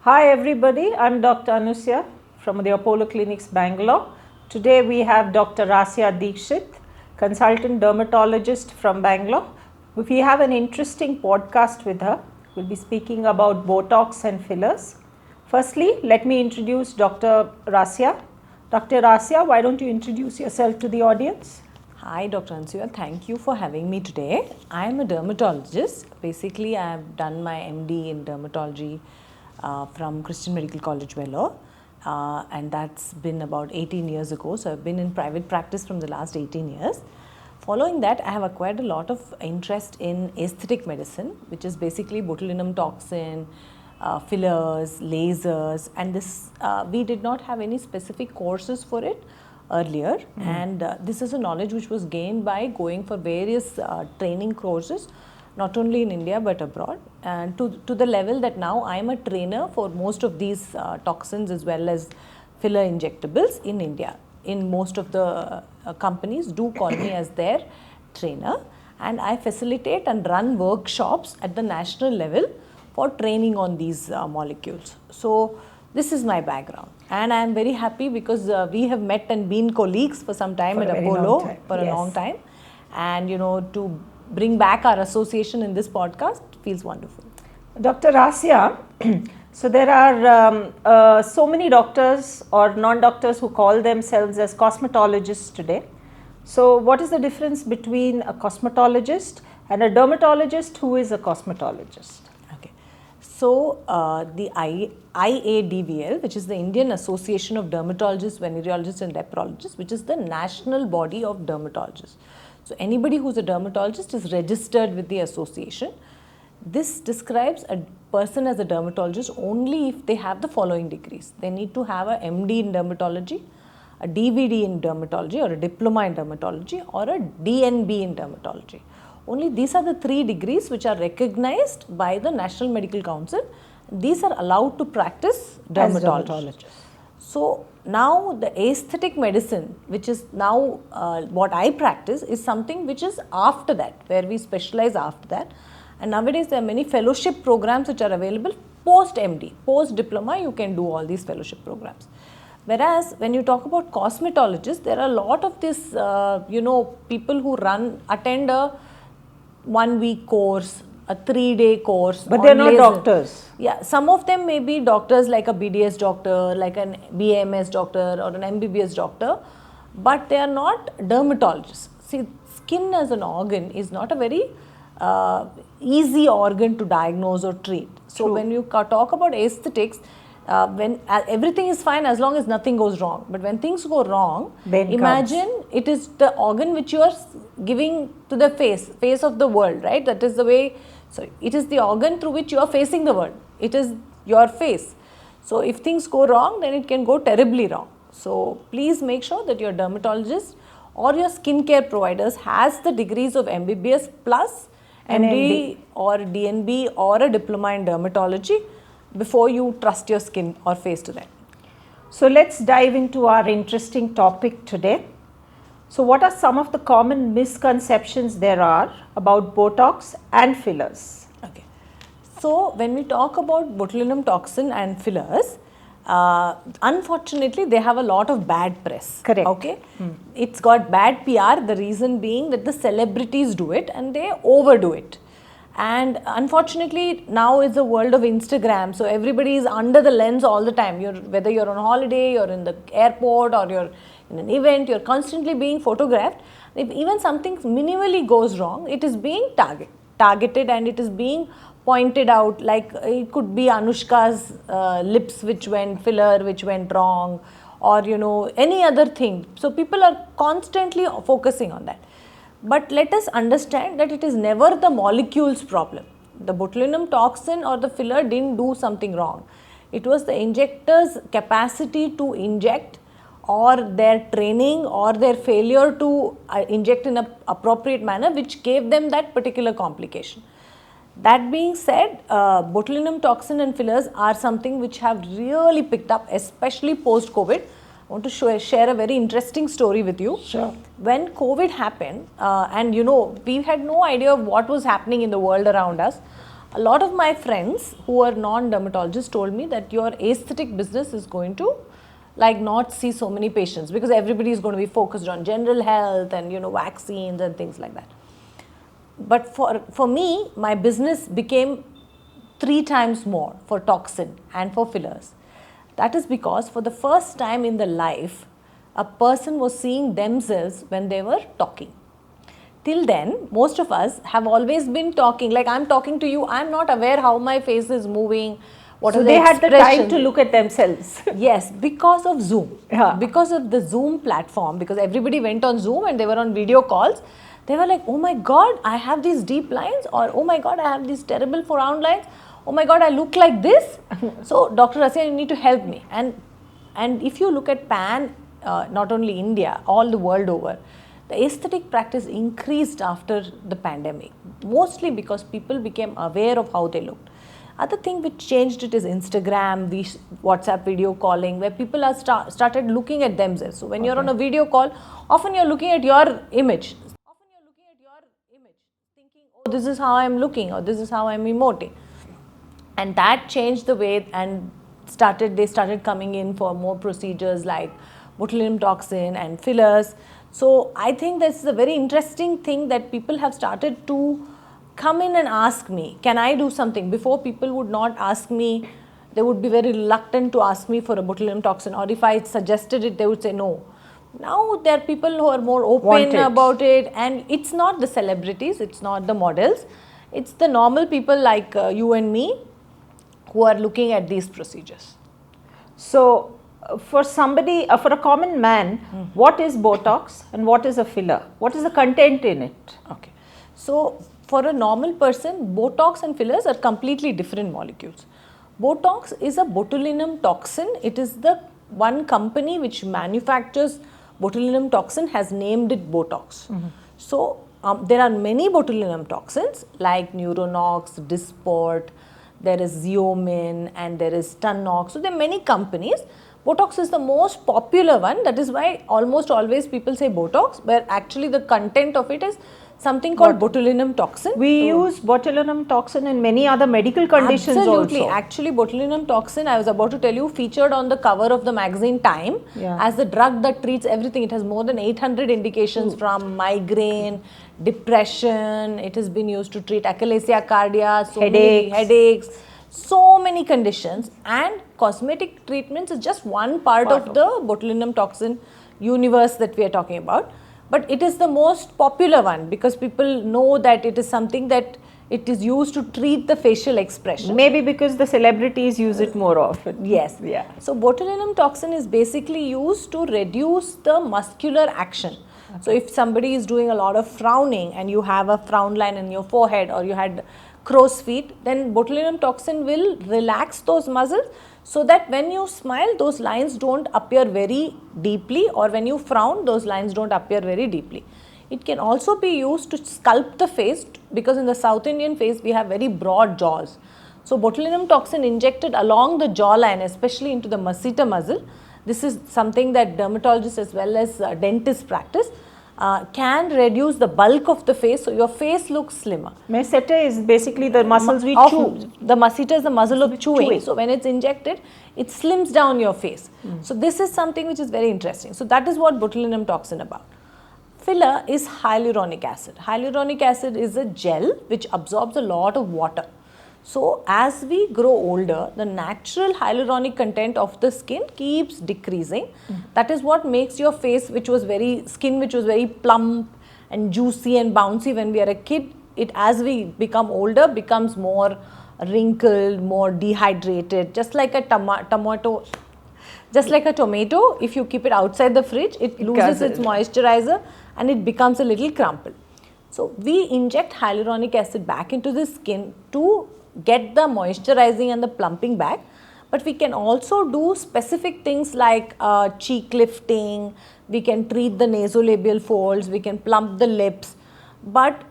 Hi everybody, I'm Dr. Anusya from the Apollo Clinics, Bangalore. Today we have Dr. Rasya Dixit, consultant dermatologist from Bangalore. We have an interesting podcast with her. We'll be speaking about Botox and fillers. Firstly, let me introduce Dr. Rasya. Dr. Rasya, why don't you introduce yourself to the audience? Hi Dr. Ansuya, thank you for having me today. I am a dermatologist. Basically, I have done my MD in dermatology from Christian Medical College, Vellore, and that's been about 18 years ago. So I've been in private practice from the last 18 years. Following that, I have acquired a lot of interest in aesthetic medicine, which is basically botulinum toxin, fillers, lasers, and this we did not have any specific courses for it earlier, and this is a knowledge which was gained by going for various training courses, not only in India but abroad, and to the level that now I am a trainer for most of these toxins as well as filler injectables in India. In most of the companies do call me as their trainer, and I facilitate and run workshops at the national level for training on these molecules. So this is my background, and I am very happy because we have met and been colleagues for some time at Apollo for a long time, and to bring back our association in this podcast feels wonderful. Dr. Rasya, so there are so many doctors or non-doctors who call themselves as cosmetologists today. So what is the difference between a cosmetologist and a dermatologist who is a cosmetologist? Okay, so the IADVL, which is the Indian Association of Dermatologists, Venereologists and Leprologists, which is the national body of dermatologists. So anybody who's a dermatologist is registered with the association. This describes a person as a dermatologist only if they have the following degrees. They need to have a MD in dermatology, a DVD in dermatology or a diploma in dermatology, or a DNB in dermatology. Only these are the 3 degrees which are recognized by the National Medical Council. These are allowed to practice dermatology. So now the aesthetic medicine, which is now what I practice, is something which is after that, where we specialize after that. And nowadays there are many fellowship programs which are available post MD, post diploma. You can do all these fellowship programs. Whereas when you talk about cosmetologists, there are a lot of this, people who attend a 1-week course, a 3-day course. But they're not doctors. Yeah, some of them may be doctors, like a BDS doctor, like an BAMS doctor or an MBBS doctor, but they are not dermatologists. See, skin as an organ is not a very easy organ to diagnose or treat. So when you talk about aesthetics, when everything is fine as long as nothing goes wrong, but when things go wrong, imagine it is the organ which you are giving to the face of the world, right? That is the way. So it is the organ through which you are facing the world. It is your face. So if things go wrong, then it can go terribly wrong. So please make sure that your dermatologist or your skincare providers has the degrees of MBBS plus MD or DNB or a diploma in dermatology before you trust your skin or face to them. So let's dive into our interesting topic today. So what are some of the common misconceptions there are about Botox and fillers? Okay. So when we talk about botulinum toxin and fillers, unfortunately they have a lot of bad press. Correct. Okay. It's got bad PR, the reason being that the celebrities do it and they overdo it. And unfortunately now is the world of Instagram, so everybody is under the lens all the time. Whether you're on holiday, you're in the airport, or you're in an event, you're constantly being photographed. If even something minimally goes wrong, it is being targeted and it is being pointed out, like it could be Anushka's lips which went filler, which went wrong, or any other thing. So people are constantly focusing on that. But let us understand that it is never the molecule's problem. The botulinum toxin or the filler didn't do something wrong. It was the injector's capacity to inject, or their training, or their failure to inject in an appropriate manner, which gave them that particular complication. That being said, botulinum toxin and fillers are something which have really picked up, especially post-COVID. I want to share a very interesting story with you. Sure. When COVID happened, and we had no idea of what was happening in the world around us. a lot of my friends who are non-dermatologists told me that your aesthetic business is going to like not see so many patients because everybody is going to be focused on general health and vaccines and things like that. But for me, my business became 3 times more for toxin and for fillers. That is because for the first time in their life, a person was seeing themselves when they were talking. Till then, most of us have always been talking, like I'm talking to you, I'm not aware how my face is moving, what So are they the had the time expressions. to look at themselves. Yes, because of Zoom. Yeah. Because of the Zoom platform, because everybody went on Zoom and they were on video calls. They were like, oh my God, I have these deep lines, or oh my God, I have these terrible frown lines. Oh my God, I look like this. So, Dr. Rasya, you need to help me. And if you look at not only India, all the world over, the aesthetic practice increased after the pandemic, mostly because people became aware of how they looked. Other thing which changed it is Instagram, WhatsApp video calling, where people are started looking at themselves. So when you're on a video call, often you're looking at your image. Thinking, oh, this is how I'm looking, or this is how I'm emoting. And that changed the way, and they started coming in for more procedures like botulinum toxin and fillers. So I think this is a very interesting thing that people have started to come in and ask me, can I do something? Before, people would not ask me, they would be very reluctant to ask me for a botulinum toxin, or if I suggested it, they would say no. Now there are people who are more open about it, and it's not the celebrities, it's not the models, it's the normal people like you and me who are looking at these procedures. So, for somebody, for a common man, what is Botox and what is a filler? What is the content in it? Okay. So, for a normal person, Botox and fillers are completely different molecules. Botox is a botulinum toxin. It is the one company which manufactures botulinum toxin has named it Botox. So, there are many botulinum toxins like Neuronox, Dysport, there is Xeomin, and there is Tunnox. So, there are many companies. Botox is the most popular one. That is why almost always people say Botox, where actually the content of it is something called botulinum toxin. We use botulinum toxin in many other medical conditions Absolutely. also. Actually, botulinum toxin, I was about to tell you, featured on the cover of the magazine Time as the drug that treats everything. It has more than 800 indications from migraine, depression. It has been used to treat achalasia cardia, headaches, so many conditions. And cosmetic treatments is just one part of the botulinum toxin universe that we are talking about. But it is the most popular one because people know that it is something that it is used to treat the facial expression. Maybe because the celebrities use it more often. Yes. Yeah. So botulinum toxin is basically used to reduce the muscular action. So if somebody is doing a lot of frowning and you have a frown line in your forehead, or you had crow's feet, then botulinum toxin will relax those muscles so that when you smile, those lines don't appear very deeply, or when you frown, those lines don't appear very deeply. It can also be used to sculpt the face, because in the South Indian face we have very broad jaws. So botulinum toxin injected along the jawline, especially into the masseter muscle, this is something that dermatologists as well as dentists practice, can reduce the bulk of the face, so your face looks slimmer. Masseter is basically the muscles we chew. The masseter is the muscle of chewing. So when it's injected, it slims down your face. So this is something which is very interesting. So that is what botulinum toxin about. Filler is hyaluronic acid. Hyaluronic acid is a gel which absorbs a lot of water. So as we grow older, the natural hyaluronic content of the skin keeps decreasing. That is what makes your face, which was very plump and juicy and bouncy when we are a kid, it, as we become older, becomes more wrinkled, more dehydrated, just like a tomato. Just like a tomato, if you keep it outside the fridge, it loses its moisturizer and it becomes a little crumpled. So we inject hyaluronic acid back into the skin to get the moisturizing and the plumping back. But we can also do specific things like cheek lifting, we can treat the nasolabial folds, we can plump the lips. But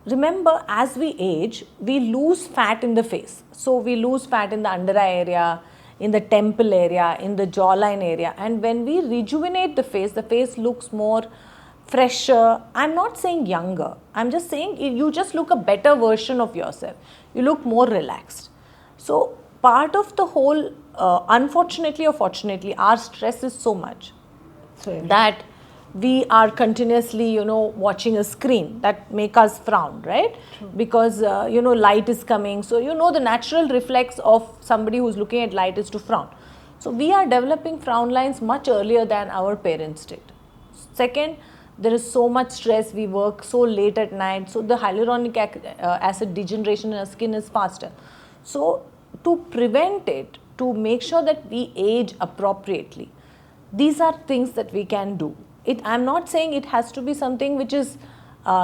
remember, as we age, we lose fat in the face. So we lose fat in the under eye area, in the temple area, in the jawline area. And when we rejuvenate the face looks more fresher. I'm not saying younger. I'm just saying you just look a better version of yourself. You look more relaxed. So part of the whole, unfortunately or fortunately, our stress is so much that we are continuously, watching a screen that make us frown, right? True. Because, light is coming. So, the natural reflex of somebody who's looking at light is to frown. So, we are developing frown lines much earlier than our parents did. Second, there is so much stress. We work so late at night. So, the hyaluronic acid degeneration in our skin is faster. So, to prevent it, to make sure that we age appropriately, these are things that we can do. I'm not saying it has to be something which is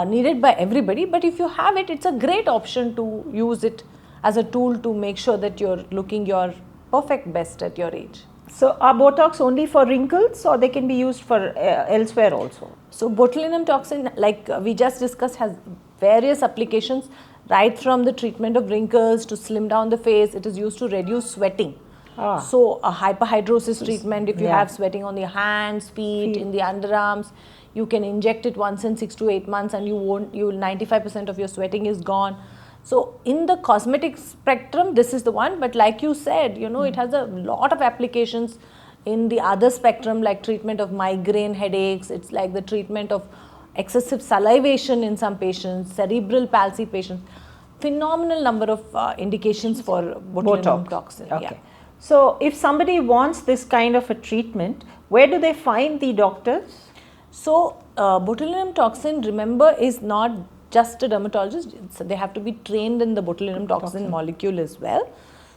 needed by everybody, but if you have it, it's a great option to use it as a tool to make sure that you're looking your perfect best at your age. So are Botox only for wrinkles, or they can be used for elsewhere also? So botulinum toxin, like we just discussed, has various applications, right from the treatment of wrinkles to slim down the face. It is used to reduce sweating. So a hyperhidrosis treatment, if you have sweating on the hands, feet, in the underarms, you can inject it once in 6 to 8 months and 95% of your sweating is gone. So in the cosmetic spectrum, this is the one, but like you said, it has a lot of applications in the other spectrum, like treatment of migraine headaches. It's like the treatment of excessive salivation in some patients, cerebral palsy patients. Phenomenal number of indications for botulinum toxin. Okay. Yeah. So if somebody wants this kind of a treatment, where do they find the doctors? So botulinum toxin, remember, is not just a dermatologist. They have to be trained in the botulinum toxin molecule as well.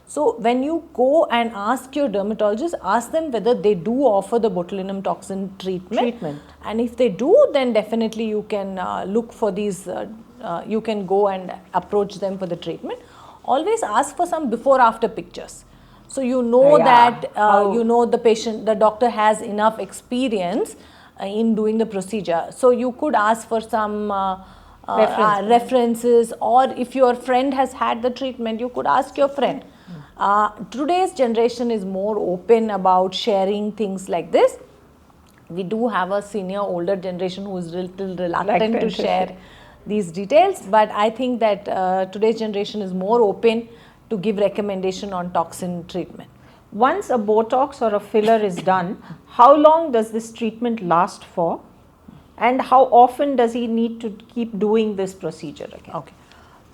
So when you go and ask your dermatologist, ask them whether they do offer the botulinum toxin treatment. And if they do, then definitely you can look for these, you can go and approach them for the treatment. Always ask for some before-after pictures. So you know that, the doctor has enough experience in doing the procedure. So you could ask for some references, or if your friend has had the treatment, you could ask your friend. Today's generation is more open about sharing things like this. We do have a senior older generation who is little reluctant to share these details, but I think that today's generation is more open to give recommendation on toxin treatment. Once a Botox or a filler is done, how long does this treatment last for? And how often does he need to keep doing this procedure again? Okay.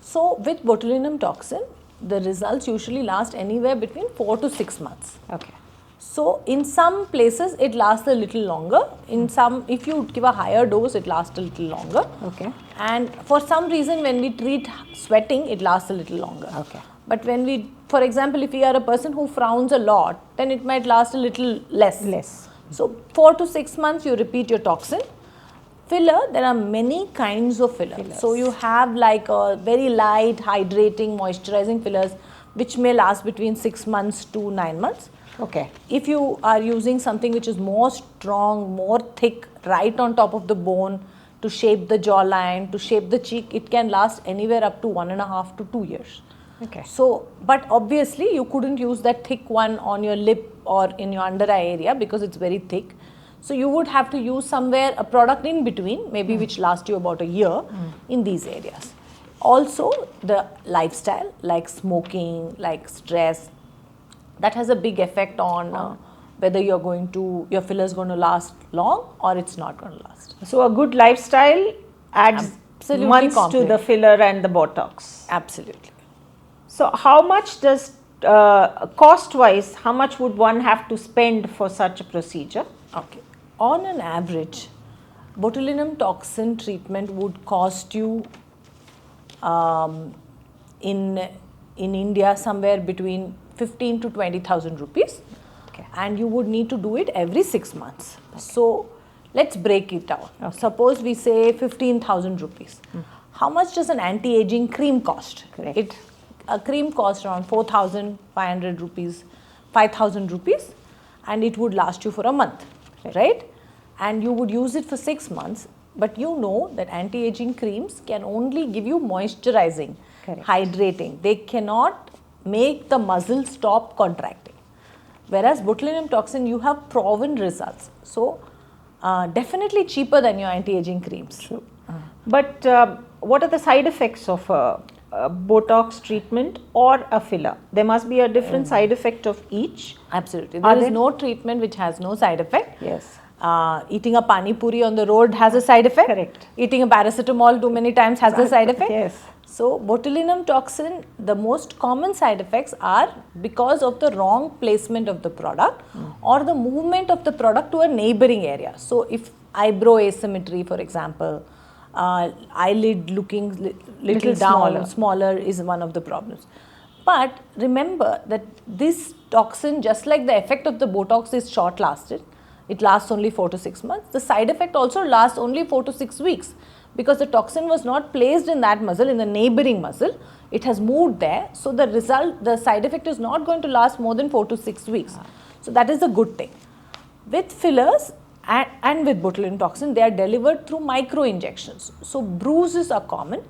So with botulinum toxin, the results usually last anywhere between 4 to 6 months. Okay. So in some places it lasts a little longer. In some, if you give a higher dose, it lasts a little longer. Okay. And for some reason, when we treat sweating, it lasts a little longer. Okay. But when we, for example, if we are a person who frowns a lot, then it might last a little less. So 4 to 6 months you repeat your toxin. Filler, there are many kinds of fillers. So you have like a very light, hydrating, moisturizing fillers, which may last between 6 months to 9 months. Okay. If you are using something which is more strong, more thick, right on top of the bone to shape the jawline, to shape the cheek, it can last anywhere up to 1.5 to 2 years. Okay. So, but obviously you couldn't use that thick one on your lip or in your under eye area because it's very thick. So you would have to use somewhere a product in between, maybe which lasts you about a year in these areas. Also the lifestyle, like smoking, like stress, that has a big effect on whether your filler is going to last long or it's not going to last. So a good lifestyle adds months to the filler and the Botox. Absolutely. So how much does, cost-wise, how much would one have to spend for such a procedure? Okay. On an average, botulinum toxin treatment would cost you in India somewhere between 15 to 20,000 rupees. Okay. And you would need to do it every 6 months. Okay. So let's break it down. Okay. Suppose we say 15,000 rupees. How much does an anti-aging cream cost? Correct. A cream costs around 4,500 rupees, 5,000 rupees, and it would last you for a month, right? And you would use it for 6 months, but you know that anti-aging creams can only give you moisturizing, hydrating. They cannot make the muscle stop contracting. Whereas botulinum toxin, you have proven results. So Definitely cheaper than your anti-aging creams. True. But what are the side effects of a Botox treatment or a filler? There must be a different side effect of each. Absolutely. Are There is there? no treatment which has no side effect. Yes. Eating a pani puri on the road has a side effect. Correct. Eating a paracetamol too many times has a side effect. Yes. So botulinum toxin, the most common side effects are because of the wrong placement of the product or the movement of the product to a neighboring area. So if eyebrow asymmetry, for example, eyelid looking little down, smaller is one of the problems. But remember that this toxin, just like the effect of the Botox is short lasted, it lasts only 4 to 6 months. The side effect also lasts only 4 to 6 weeks because the toxin was not placed in that muscle, in the neighboring muscle. It has moved there. So the result, the side effect is not going to last more than 4 to 6 weeks. So that is a good thing. With fillers and with botulinum toxin, they are delivered through micro injections. So bruises are common.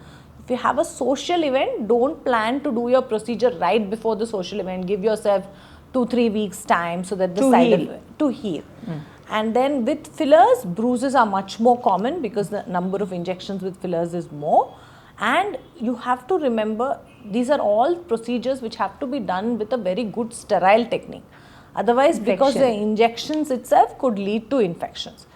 If you have a social event, don't plan to do your procedure right before the social event. Give yourself 2-3 weeks time so that the side effect to heal. And then with fillers, bruises are much more common because the number of injections with fillers is more. And you have to remember, these are all procedures which have to be done with a very good sterile technique. Otherwise, because the injections itself could lead to infections.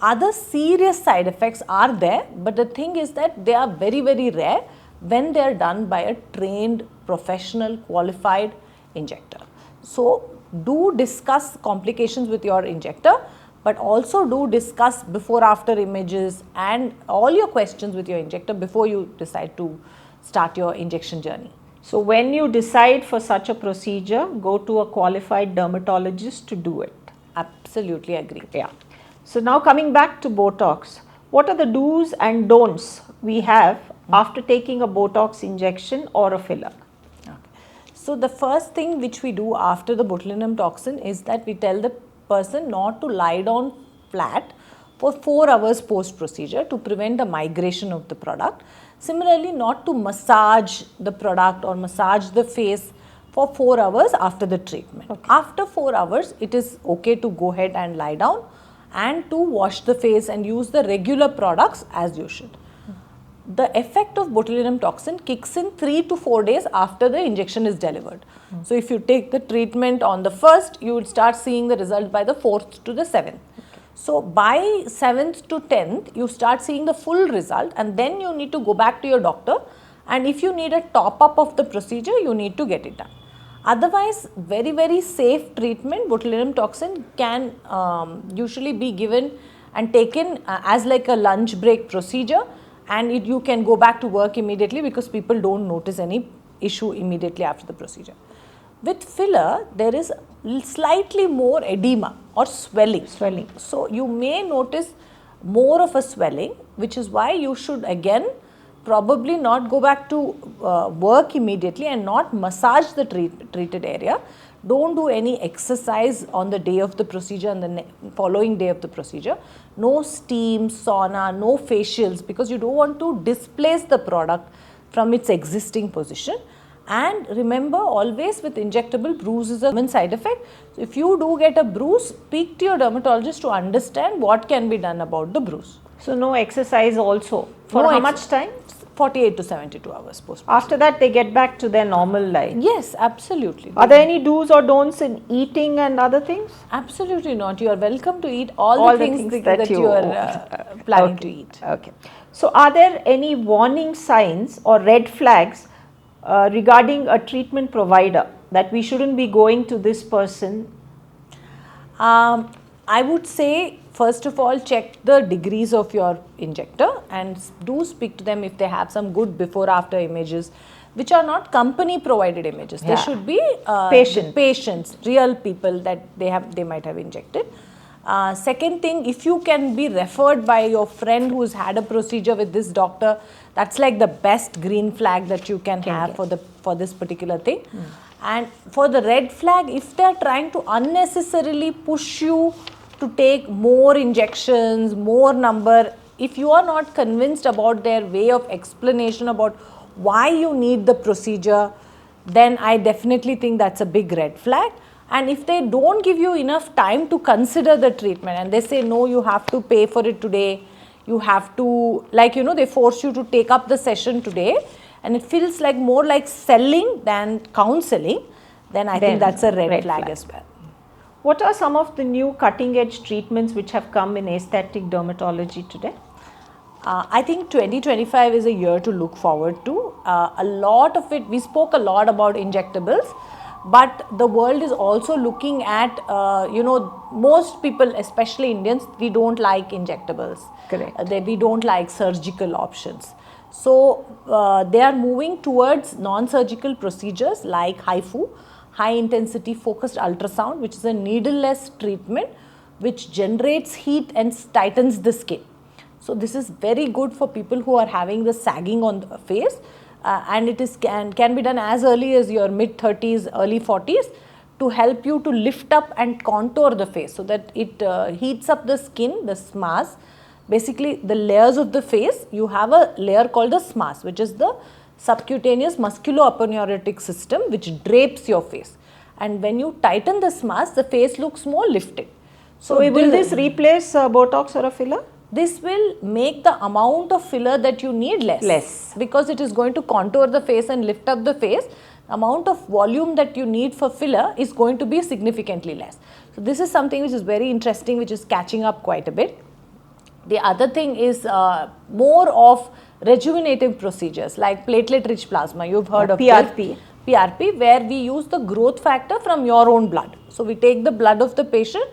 Other serious side effects are there, but the thing is that they are very, very rare when they are done by a trained, professional, qualified injector. So, do discuss complications with your injector, but also do discuss before after images and all your questions with your injector before you decide to start your injection journey. So when you decide for such a procedure, go to a qualified dermatologist to do it. Absolutely agree. Yeah. So now coming back to Botox, what are the do's and don'ts we have after taking a Botox injection or a filler? So the first thing which we do after the botulinum toxin is that we tell the person not to lie down flat for 4 hours post procedure to prevent the migration of the product. Similarly, not to massage the product or massage the face for 4 hours after the treatment. After 4 hours, it is okay to go ahead and lie down and to wash the face and use the regular products as you should. The effect of botulinum toxin kicks in 3 to 4 days after the injection is delivered. So if you take the treatment on the 1st, you will start seeing the result by the 4th to the 7th. So by 7th to 10th, you start seeing the full result, and then you need to go back to your doctor, and if you need a top up of the procedure, you need to get it done. Otherwise, very, very safe treatment, botulinum toxin can usually be given and taken as like a lunch break procedure, and you can go back to work immediately because people don't notice any issue immediately after the procedure. With filler, there is slightly more edema or swelling. So you may notice more of a swelling, which is why you should again probably not go back to work immediately and not massage the treated area. Don't do any exercise on the day of the procedure and the following day of the procedure. No steam, sauna, no facials, because you don't want to displace the product from its existing position. And remember, always with injectable, bruise is a common side effect. So if you do get a bruise, speak to your dermatologist to understand what can be done about the bruise. So no exercise also. For how much time? 48 to 72 hours post. After that, they get back to their normal life. Yes, absolutely. Are there any do's or don'ts in eating and other things? Absolutely not. You are welcome to eat all the things that you are planning to eat. Okay. So are there any warning signs or red flags regarding a treatment provider that we shouldn't be going to this person? I would say, first of all, check the degrees of your injector and do speak to them if they have some good before after images, which are not company provided images. They should be patients, real people that they might have injected. Second thing, if you can be referred by your friend who's had a procedure with this doctor, that's like the best green flag that you can have for this particular thing. And for the red flag, if they're trying to unnecessarily push you to take more injections, more number, if you are not convinced about their way of explanation about why you need the procedure, then I definitely think that's a big red flag. And if they don't give you enough time to consider the treatment and they say, no, you have to pay for it today, you have to, like, they force you to take up the session today, and it feels like more like selling than counseling, then I think that's a red flag as well. What are some of the new cutting edge treatments which have come in aesthetic dermatology today? I think 2025 is a year to look forward to. A lot of it, we spoke a lot about injectables, but the world is also looking at, most people, especially Indians, we don't like injectables. Correct. We don't like surgical options. So they are moving towards non-surgical procedures like HIFU, high intensity focused ultrasound, which is a needleless treatment which generates heat and tightens the skin. So this is very good for people who are having the sagging on the face, and it is can be done as early as your mid 30s, early 40s, to help you to lift up and contour the face so that it heats up the skin, the SMAS. Basically, the layers of the face, you have a layer called the SMAS, which is the subcutaneous musculoaponeurotic system, which drapes your face. And when you tighten the SMAS, the face looks more lifted. So will this replace Botox or a filler? This will make the amount of filler that you need less. Because it is going to contour the face and lift up the face. The amount of volume that you need for filler is going to be significantly less. So this is something which is very interesting, which is catching up quite a bit. The other thing is more of rejuvenative procedures like platelet rich plasma. You've heard of PRP. PRP, where we use the growth factor from your own blood. So we take the blood of the patient,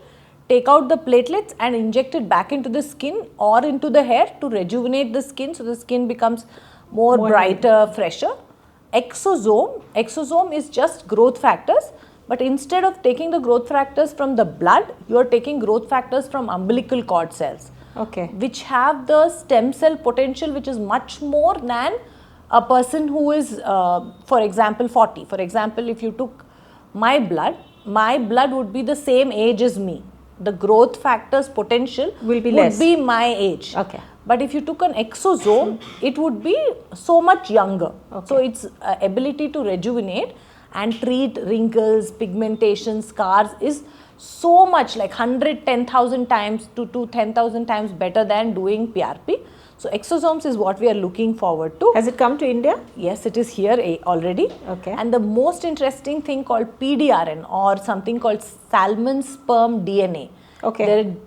take out the platelets and inject it back into the skin or into the hair to rejuvenate the skin, so the skin becomes more brighter, fresher. Exosome is just growth factors, but instead of taking the growth factors from the blood, you are taking growth factors from umbilical cord cells, which have the stem cell potential which is much more than a person who is, for example, 40. For example, if you took my blood would be the same age as me. The growth factors potential would be my age. But if you took an exosome, it would be so much younger. So its ability to rejuvenate and treat wrinkles, pigmentation, scars is so much, like 110,000 times to 10,000 times better than doing PRP. So exosomes is what we are looking forward to. Has it come to India? Yes, it is here already. And the most interesting thing called PDRN, or something called salmon sperm DNA.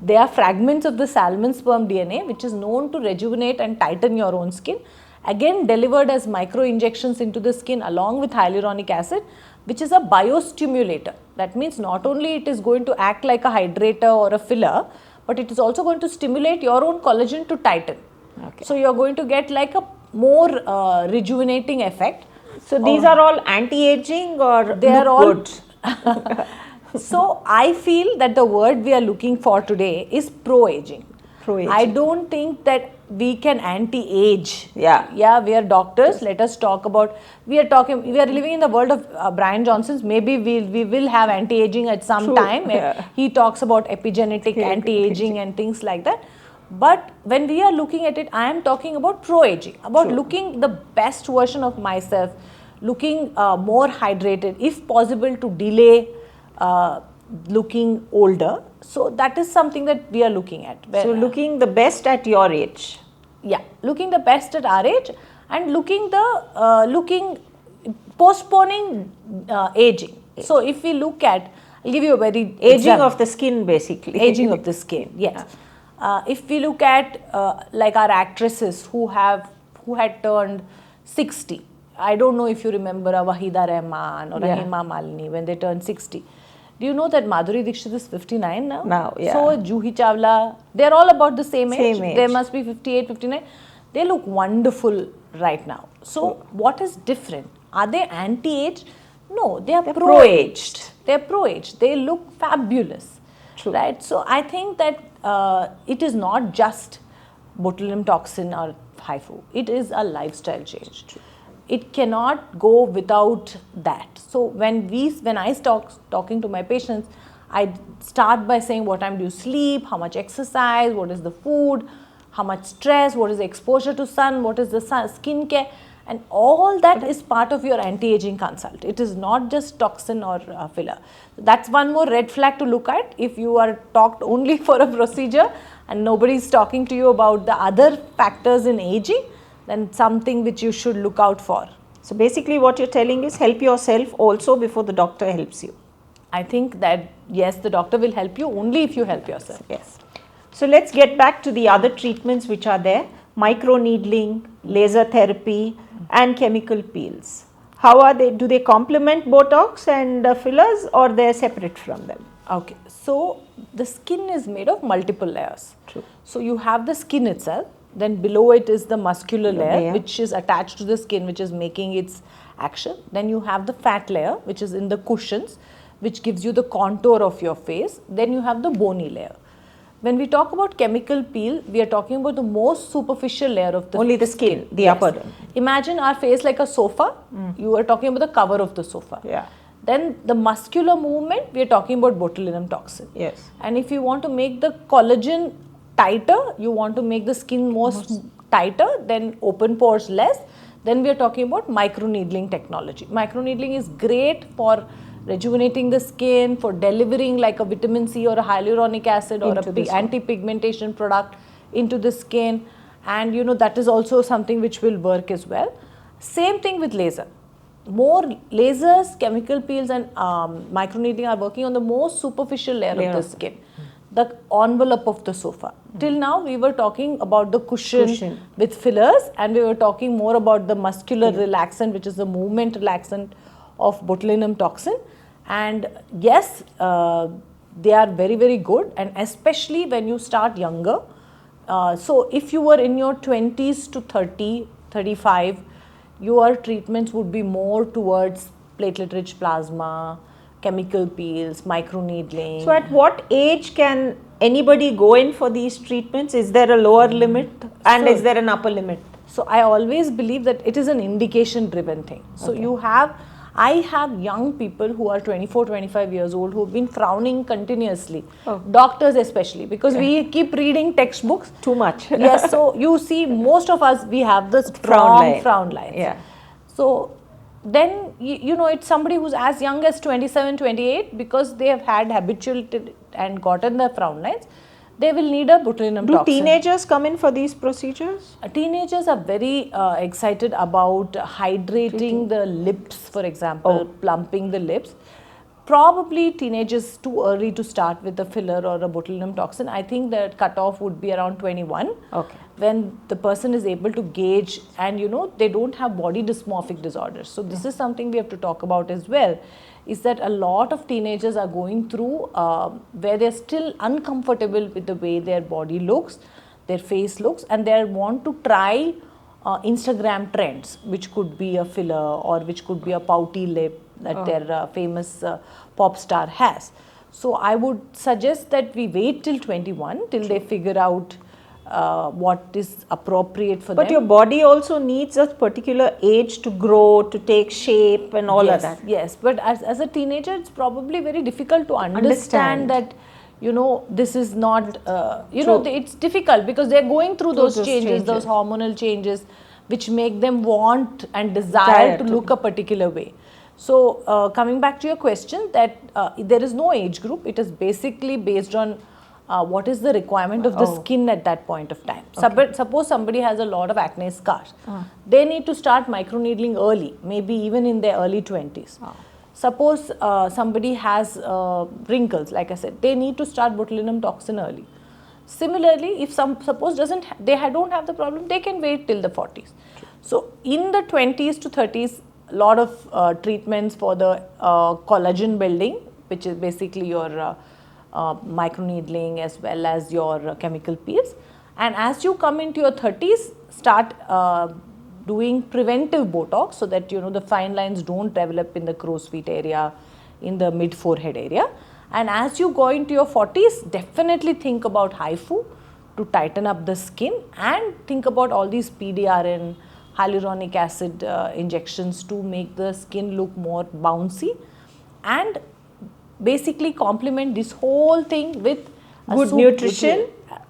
They are fragments of the salmon sperm DNA which is known to rejuvenate and tighten your own skin. Again, delivered as micro injections into the skin along with hyaluronic acid, which is a biostimulator. That means not only it is going to act like a hydrator or a filler, but it is also going to stimulate your own collagen to tighten. So you are going to get like a more rejuvenating effect. So these are all anti-aging, or they are all good? So I feel that the word we are looking for today is pro-aging. I don't think that we can anti-age. We are doctors. Let us talk about, we are living in the world of Brian Johnson's. Maybe we will have anti-aging at some time. He talks about epigenetic anti-aging and things like that. But when we are looking at it, I am talking about pro-aging, about looking the best version of myself, looking more hydrated, if possible to delay looking older. So that is something that we are looking at. So looking the best at your age. Looking the best at our age, and postponing aging. So if we look at, I'll give you a very aging of the skin, basically. Aging of the skin, yes. If we look at like our actresses who had turned 60. I don't know if you remember a Wahida Rahman or a Hema Malini when they turned 60. Do you know that Madhuri Dixit is 59 now? So Juhi Chawla, they're all about the same age. They must be 58, 59. They look wonderful right now. So what is different? Are they anti-age? No, they are pro-aged. They're pro-aged. They look fabulous. Right? So I think that it is not just botulinum toxin or HIFU. It is a lifestyle change. It cannot go without that. So when I start talking to my patients, I start by saying what time do you sleep, how much exercise, what is the food, how much stress, what is the exposure to sun, what is the skin care. And all that is part of your anti-aging consult. It is not just toxin or filler. That's one more red flag to look at. If you are talked only for a procedure and nobody is talking to you about the other factors in aging, then something which you should look out for. So basically what you're telling is help yourself also before the doctor helps you. I think that yes, the doctor will help you only if you help yourself. Yes. So let's get back to the other treatments which are there: microneedling, laser therapy, and chemical peels. How are they? Do they complement Botox and fillers, or they're separate from them? Okay, so the skin is made of multiple layers. True. So you have the skin itself, then below it is the muscular layer, which is attached to the skin, which is making its action. Then you have the fat layer, which is in the cushions, which gives you the contour of your face. Then you have the bony layer. When we talk about chemical peel, we are talking about the most superficial layer of the Only the skin, the upper one. Imagine our face like a sofa. You are talking about the cover of the sofa. Yeah. Then the muscular movement, we are talking about botulinum toxin. Yes. And if you want to make the collagen tighter, you want to make the skin more tighter, then open pores less, then we are talking about microneedling technology. Microneedling is great for rejuvenating the skin, for delivering like a vitamin C or a hyaluronic acid or a anti-pigmentation product into the skin, and you know that is also something which will work as well. Same thing with laser. More lasers, chemical peels and microneedling are working on the most superficial layer of the skin, the envelope of the sofa. Till now we were talking about the cushion with fillers, and we were talking more about the muscular relaxant, which is the movement relaxant of botulinum toxin. And yes, they are very, very good, and especially when you start younger. So if you were in your 20s to 30, 35, your treatments would be more towards platelet-rich plasma, chemical peels, microneedling. So at what age can anybody go in for these treatments? Is there a lower limit, and is there an upper limit? So I always believe that it is an indication driven thing. So I have young people who are 24, 25 years old who have been frowning continuously. Doctors especially, because we keep reading textbooks. Too much. Yes, so you see most of us, we have the strong frown lines. Yeah. So then, you know, it's somebody who's as young as 27, 28, because they have had habitual and gotten the frown lines. They will need a botulinum toxin. Do teenagers come in for these procedures? Teenagers are very excited about hydrating the lips, for example, plumping the lips. Probably teenagers too early to start with a filler or a botulinum toxin. I think the cutoff would be around 21. Okay. When the person is able to gauge, and you know, they don't have body dysmorphic disorders. So this is something we have to talk about as well, is that a lot of teenagers are going through where they're still uncomfortable with the way their body looks, their face looks, and they want to try Instagram trends, which could be a filler or which could be a pouty lip that their famous pop star has. So I would suggest that we wait till 21 till they figure out what is appropriate for them. But your body also needs a particular age to grow, to take shape and all of that. Yes, but as a teenager, it's probably very difficult to understand that, you know, this is not, you know, it's difficult because they're going through those changes, those hormonal changes, which make them want and desire to look a particular way. So coming back to your question, that there is no age group. It is basically based on what is the requirement of the skin at that point of time. Suppose somebody has a lot of acne scars. They need to start microneedling early, maybe even in their early 20s. Suppose somebody has wrinkles, like I said, they need to start botulinum toxin early. Similarly, if suppose they don't have the problem, they can wait till the 40s. So in the 20s to 30s, a lot of treatments for the collagen building, which is basically your microneedling as well as your chemical peels. And as you come into your 30s, start doing preventive Botox, so that, you know, the fine lines don't develop in the crow's feet area, in the mid forehead area. And as you go into your 40s, definitely think about HIFU to tighten up the skin, and think about all these PDRN, hyaluronic acid injections to make the skin look more bouncy, and basically complement this whole thing with good nutrition,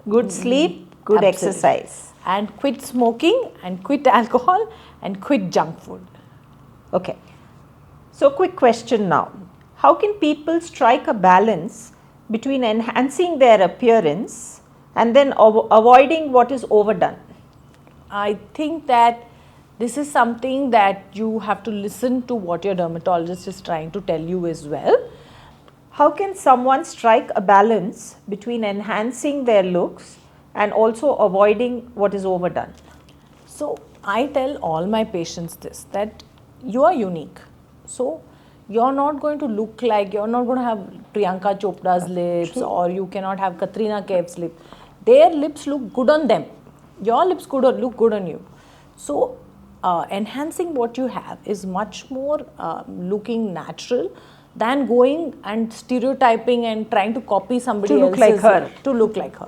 good sleep, good exercise. and quit smoking and quit alcohol and quit junk food. Okay. So, quick question now. How can people strike a balance between enhancing their appearance and then avoiding what is overdone? I think that this is something that you have to listen to what your dermatologist is trying to tell you as well. How can someone strike a balance between enhancing their looks and also avoiding what is overdone? So, I tell all my patients this, that you are unique. So, you're not going to look like, you're not going to have Priyanka Chopra's lips, or you cannot have Katrina Kaif's lips. Their lips look good on them. Your lips look good on you. So, enhancing what you have is much more looking natural than going and stereotyping and trying to copy somebody To look like else's her. to look like her.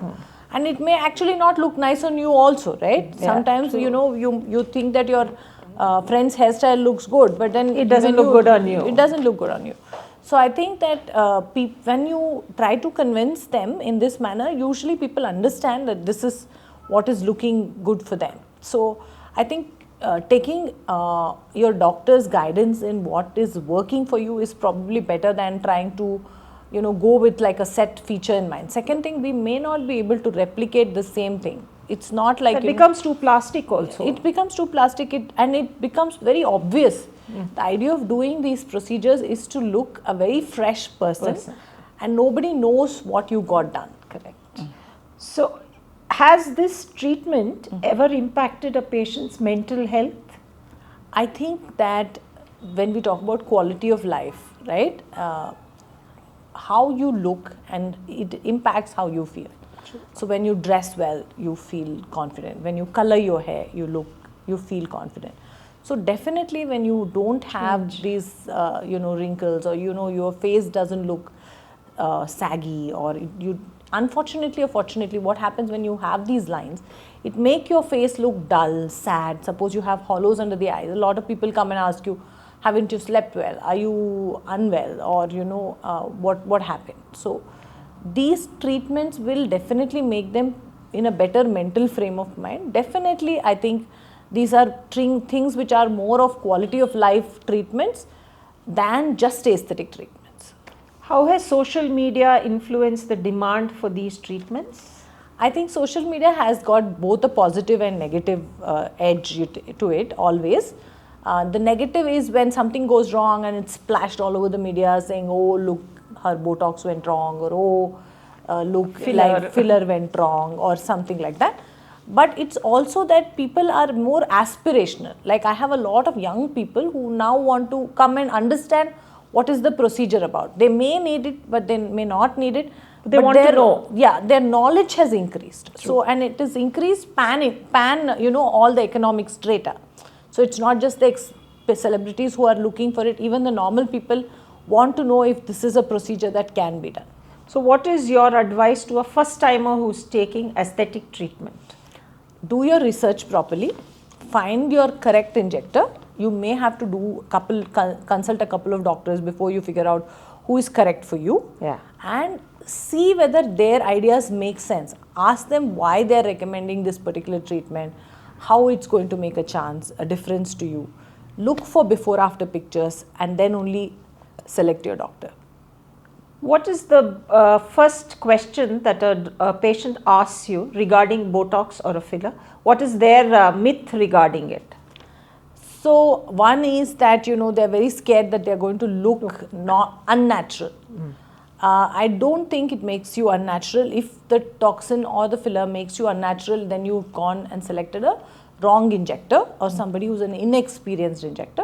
And it may actually not look nice on you also, right? Yeah, Sometimes true. you think that your friend's hairstyle looks good, but then It doesn't look good on you. It doesn't look good on you. So I think that when you try to convince them in this manner, usually people understand that this is what is looking good for them. So I think taking your doctor's guidance in what is working for you is probably better than trying to go with like a set feature in mind. Second thing, we may not be able to replicate the same thing. It's not like it becomes too plastic also. It becomes too plastic, and it becomes very obvious. The idea of doing these procedures is to look a very fresh person. And nobody knows what you got done. Correct. So, has this treatment ever impacted a patient's mental health? I think that when we talk about quality of life, right, how you look and it impacts how you feel. So when you dress well, you feel confident. When you color your hair, you feel confident. So definitely when you don't have these wrinkles, or your face doesn't look saggy, or you unfortunately or fortunately, what happens when you have these lines, it make your face look dull, sad. Suppose you have hollows under the eyes. A lot of people come and ask you, haven't you slept well? Are you unwell? Or what happened? So these treatments will definitely make them in a better mental frame of mind. Definitely, I think these are things which are more of quality of life treatments than just aesthetic treatments. How has social media influenced the demand for these treatments? I think social media has got both a positive and negative edge to it always. The negative is when something goes wrong and it's splashed all over the media saying, oh, look, her Botox went wrong, or oh, look, filler went wrong, or something like that. But it's also that people are more aspirational. Like I have a lot of young people who now want to come and understand what is the procedure about. They may need it, but they may not need it. They want to know. Yeah, their knowledge has increased. True. So, and it is increased pan, all the economic strata. So it's not just the celebrities who are looking for it. Even the normal people want to know if this is a procedure that can be done. So what is your advice to a first timer who's taking aesthetic treatment? Do your research properly. Find your correct injector. You may have to consult a couple of doctors before you figure out who is correct for you. Yeah. And see whether their ideas make sense. Ask them why they are recommending this particular treatment, how it's going to make a difference to you. Look for before after pictures and then only select your doctor. What is the first question that a patient asks you regarding Botox or a filler? What is their myth regarding it? So one is that they're very scared that they're going to look not unnatural. I don't think it makes you unnatural. If the toxin or the filler makes you unnatural, then you've gone and selected a wrong injector or somebody who's an inexperienced injector.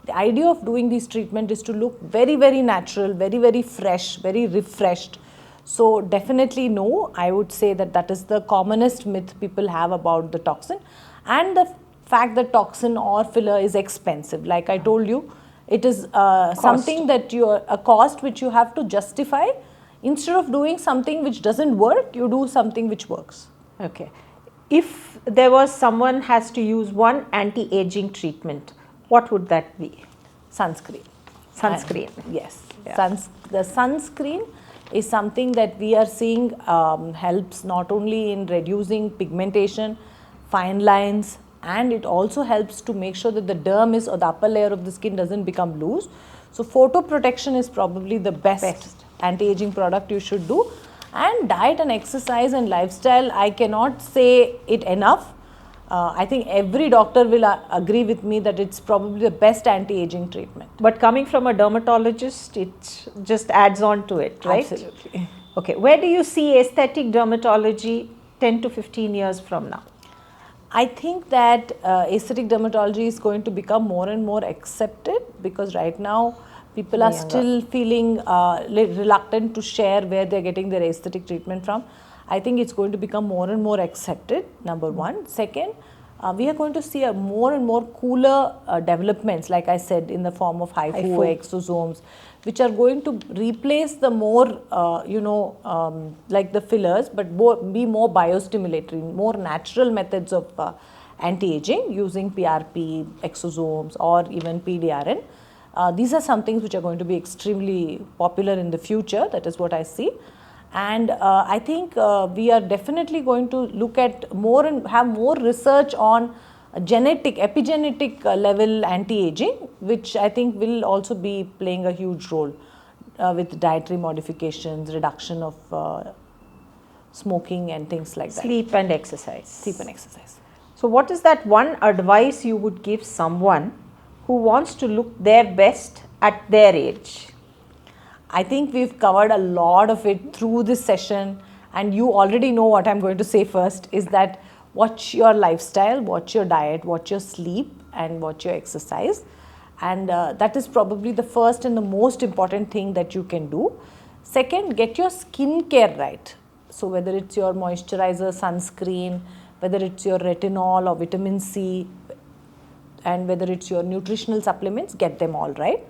The idea of doing this treatment is to look very, very natural, very, very fresh, very refreshed. So definitely no, I would say that is the commonest myth people have about the toxin. And the fact that toxin or filler is expensive. Like I told you, it is something that a cost which you have to justify. Instead of doing something which doesn't work, you do something which works. Okay. If there was someone has to use one anti-aging treatment, what would that be? Sunscreen. Sunscreen. Yes. Yeah. The sunscreen is something that we are seeing helps not only in reducing pigmentation, fine lines, and it also helps to make sure that the dermis or the upper layer of the skin doesn't become loose. So photo protection is probably the best anti-aging product you should do. And diet and exercise and lifestyle, I cannot say it enough. I think every doctor will agree with me that it's probably the best anti-aging treatment. But coming from a dermatologist, it just adds on to it, right? Absolutely. Okay, where do you see aesthetic dermatology 10 to 15 years from now? I think that aesthetic dermatology is going to become more and more accepted, because right now people are still feeling reluctant to share where they're getting their aesthetic treatment from. I think it's going to become more and more accepted, number one. Second, we are going to see a more and more cooler developments, like I said, in the form of HIFU exosomes, which are going to replace the more, like the fillers, but be more biostimulatory, more natural methods of anti-aging using PRP, exosomes, or even PDRN. These are some things which are going to be extremely popular in the future. That is what I see. And I think we are definitely going to look at more and have more research on epigenetic level anti-aging, which I think will also be playing a huge role with dietary modifications, reduction of smoking and things like that. Sleep and exercise. Sleep and exercise. So what is that one advice you would give someone who wants to look their best at their age? I think we've covered a lot of it through this session, and you already know what I'm going to say first is that watch your lifestyle, watch your diet, watch your sleep, and watch your exercise. And that is probably the first and the most important thing that you can do. Second, get your skincare right. So whether it's your moisturizer, sunscreen, whether it's your retinol or vitamin C, and whether it's your nutritional supplements, get them all right.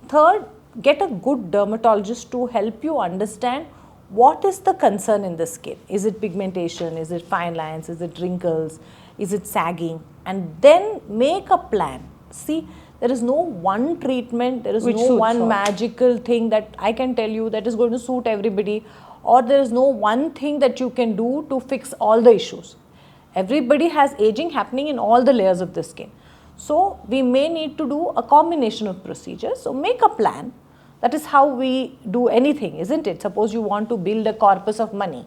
Third, get a good dermatologist to help you understand what is the concern in the skin. Is it pigmentation? Is it fine lines? Is it wrinkles? Is it sagging? And then make a plan. See, there is no one treatment, there is no one magical thing that I can tell you that is going to suit everybody, or there is no one thing that you can do to fix all the issues. Everybody has aging happening in all the layers of the skin. So we may need to do a combination of procedures. So make a plan. That is how we do anything, isn't it? Suppose you want to build a corpus of money.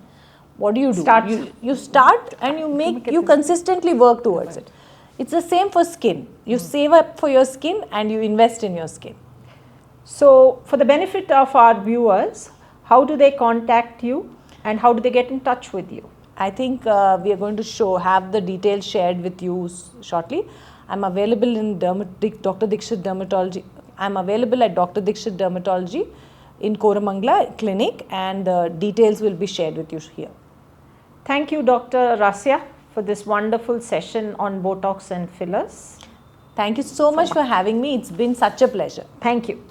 What do? You start and you consistently work towards it. It's the same for skin. You save up for your skin and you invest in your skin. So for the benefit of our viewers, how do they contact you and how do they get in touch with you? I think we are going to have the details shared with you shortly. I'm available in Dr. Dixit Dermatology. I'm available at Dr. Dixit Dermatology in Koramangala Clinic, and the details will be shared with you here. Thank you, Dr. Rasya, for this wonderful session on Botox and fillers. Thank you so much for having me. It's been such a pleasure. Thank you.